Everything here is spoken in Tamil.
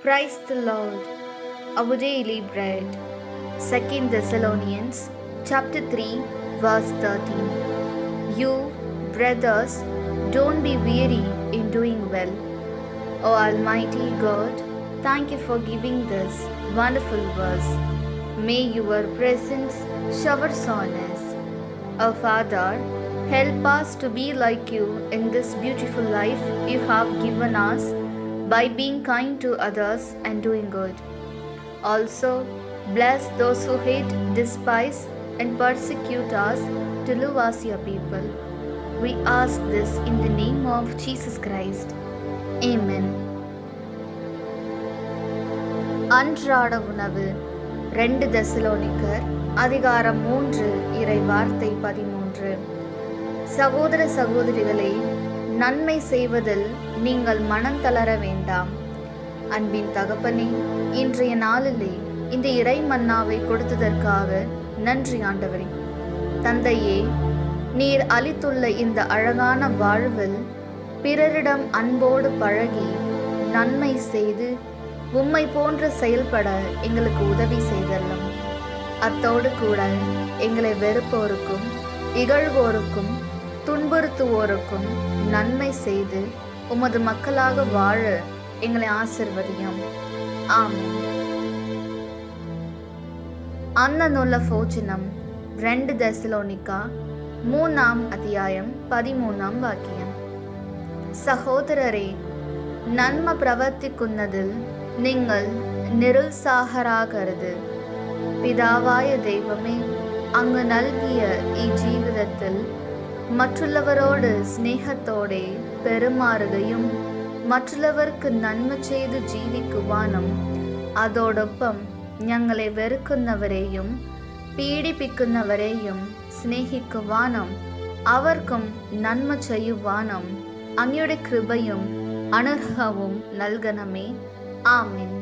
Praise the Lord. Our daily bread. 2 Thessalonians chapter 3 verse 13. You, brothers, don't be weary in doing well. O Almighty God, thank you for giving this wonderful verse. May your presence showers on us. Our Father, help us to be like you in this beautiful life you have given us by being kind to others and doing good. Also, bless those who hate, despise, and persecute us to love as your people. We ask this in the name of Jesus Christ. Amen. அன்றாட உணவு 2 தெசலோனிக்கர் அதிகாரம் 3 இறை வார்த்தை 13. சகோதர சகோதரிகளே, நன்மை செய்வதில் நீங்கள் மனம் தளர வேண்டாம். அன்பின் தகப்பனே, இன்றைய நாளிலே இந்த இறை மன்னாவை கொடுத்ததற்காக நன்றி ஆண்டவரே. தந்தையே, நீர் அளித்துள்ள இந்த அழகான வாழ்வில் பிறரிடம் அன்போடு பழகி நன்மை செய்து உம்மை போன்று செயல்பட எங்களுக்கு உதவி செய்தல்லும். அத்தோடு கூட எங்களை வெறுப்போருக்கும் இகழ்வோருக்கும் துன்புறுத்துவோருக்கும் நன்மை செய்து உமது மக்களாக வாழ எங்களை ஆசிர்வதியும். ஆமென். அன்னநூல போஜனம் 2 தெசலோனிக்கா 3 அத்தியாயம் 13 வாக்கியம். சகோதரரே, நன்மை பிரவர்த்திക്കുന്നதில் நீங்கள் நிருத்சாகராகிறது. பிதாவாய தெய்வமே அங்கு நல்கிய இஜீவிதத்தில் மற்றுள்ளவரோடு ஸ்நேகத்தோடே பெருமாறுகையும் മറ്റുള്ളവർക്ക് നന്മ ചെയ്ത് ജീവിക്കുവാനും അതോടൊപ്പം ഞങ്ങളെ വെറുക്കുന്നവരെയും പീഡിപ്പിക്കുന്നവരെയും സ്നേഹിക്കുവാനും അവർക്കും നന്മ ചെയ്യുവാനും അങ്ങയുടെ കൃപയും അനുഗ്രഹവും നൽകണമേ. ആമേൻ.